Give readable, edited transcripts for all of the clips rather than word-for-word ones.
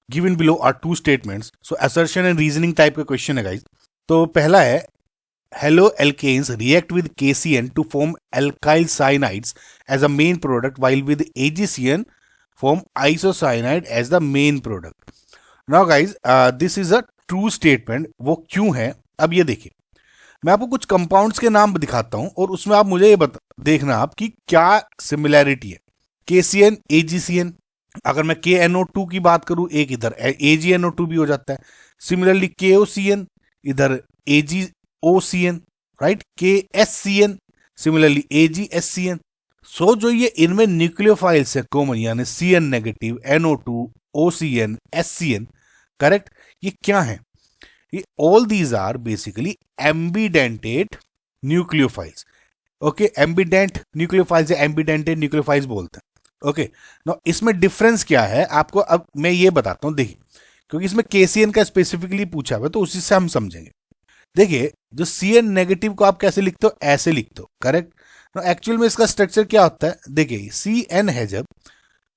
Given below are two statements. So assertion and reasoning type का question है guys. तो पहला है haloalkanes react with KCN to form alkyl cyanides as a main product while with AgCN form isocyanide as the main product. Now guys, this is a true statement. वो क्यों है अब ये देखिए. मैं आपको कुछ कंपाउंड्स के नाम दिखाता हूं और उसमें आप मुझे ये देखना आप कि क्या सिमिलैरिटी है. KCN AgCN, अगर मैं KNO2 की बात करूं एक इधर AgNO2 भी हो जाता है. सिमिलरली KOCN इधर AgOCN, right. KSCN similarly AgSCN. So जो ये इनमें न्यूक्लियोफाइल्स है कॉमन यानी CN negative, NO2, OCN, SCN, correct. ये क्या है? ये all these are basically ambidentated nucleophiles. Okay, ambident nucleophiles या एम्बिडेंटेड न्यूक्लियोफाइल्स बोलते हैं. ओके, नो इसमें डिफरेंस क्या है आपको अब मैं ये बताता हूं. देखिए, क्योंकि इसमें KCN का स्पेसिफिकली पूछा हुआ है तो उसी से हम समझेंगे. देखिए, जो CN नेगेटिव को आप कैसे लिखते हो, ऐसे लिखते हो, करेक्ट. एक्चुअल में इसका स्ट्रक्चर क्या होता है, देखिए CN है जब,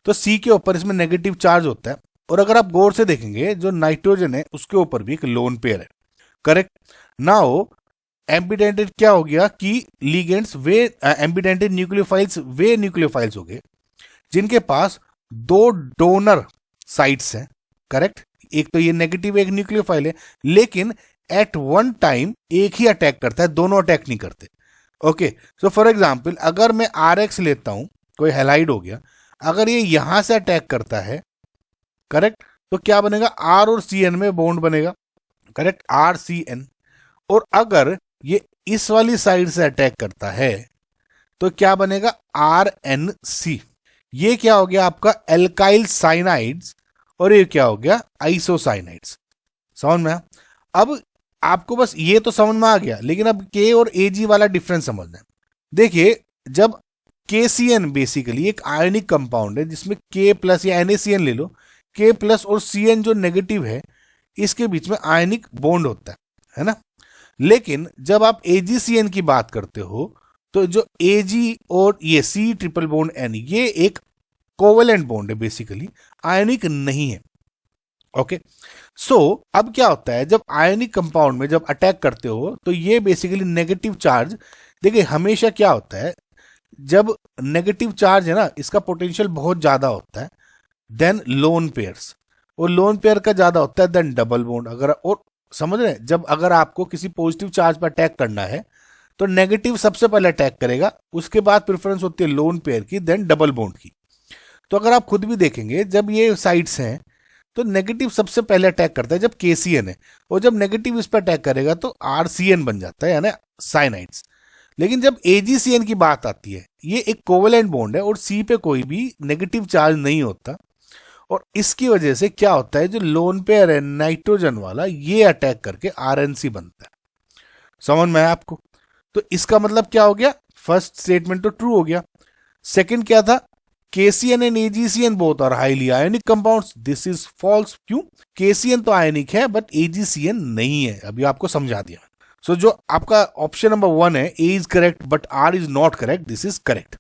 तो C के ऊपर इसमें नेगेटिव चार्ज होता है. और अगर आप गौर से देखेंगे जो नाइट्रोजन है उसके ऊपर भी एक लोन पेयर है, करेक्ट. नाउ एम्बिडेंटेड क्या हो गया कि लिगेंड्स वे एम्बिडेंटेड न्यूक्लियोफाइल्स वे न्यूक्लियोफाइल्स हो गए जिनके पास दो डोनर साइट्स हैं, करेक्ट. एक तो ये नेगेटिव एक न्यूक्लियोफाइल है, लेकिन एट वन टाइम एक ही अटैक करता है, दोनों अटैक नहीं करते. ओके, सो फॉर एग्जाम्पल अगर मैं RX लेता हूं, कोई हेलाइड हो गया, अगर ये यहां से अटैक करता है, करेक्ट, तो क्या बनेगा, R और CN में बॉन्ड बनेगा, करेक्ट, RCN. और अगर ये इस वाली साइड से अटैक करता है तो क्या बनेगा, RNC. ये क्या हो गया आपका एल्काइल साइनाइड्स और ये क्या हो गया आइसोसाइनाइड्स. समझ में? अब आपको बस ये तो समझ में आ गया, लेकिन अब K और Ag वाला डिफरेंस समझना है. देखिए, जब KCN बेसिकली एक आयनिक कंपाउंड है जिसमें K प्लस या NaCN ले लो, K प्लस और CN जो नेगेटिव है इसके बीच में आयनिक बॉन्ड होता है ना. लेकिन जब आप AgCN की बात करते हो तो जो Ag और ये C ट्रिपल बॉन्ड N ये एक कोवेलेंट बॉन्ड है, बेसिकली आयनिक नहीं है. ओके, सो अब क्या होता है जब आयनिक कंपाउंड में जब अटैक करते हो तो ये बेसिकली नेगेटिव चार्ज, देखिए हमेशा क्या होता है जब नेगेटिव चार्ज है ना इसका पोटेंशियल बहुत ज्यादा होता है देन लोन पेयर्स, और लोन पेयर का ज्यादा होता है देन डबल बॉन्ड. अगर और समझ रहे हैं, जब अगर आपको किसी पॉजिटिव चार्ज पर अटैक करना है तो नेगेटिव सबसे पहले अटैक करेगा, उसके बाद प्रेफरेंस होती है लोन पेयर की, देन डबल बॉन्ड की. तो अगर आप खुद भी देखेंगे जब ये साइड्स हैं तो नेगेटिव सबसे पहले अटैक करता है जब KCN है, और जब नेगेटिव इस पर अटैक करेगा तो RCN बन जाता है यानी साइनाइड्स. लेकिन जब AgCN की बात आती है ये एक कोवेलेंट बॉन्ड है और C पे कोई भी नेगेटिव चार्ज नहीं होता, और इसकी वजह से क्या होता है जो लोन पेयर है नाइट्रोजन वाला ये अटैक करके RNC बनता है. समझ में आया आपको? तो इसका मतलब क्या हो गया, फर्स्ट स्टेटमेंट तो ट्रू हो गया. सेकंड क्या था, KCN and AgCN both are highly ionic compounds. This is false. क्यों? KCN तो आयनिक है बट AgCN नहीं है. अभी आपको समझा दिया. सो जो आपका ऑप्शन नंबर 1 है A is correct but R is not correct, this is correct.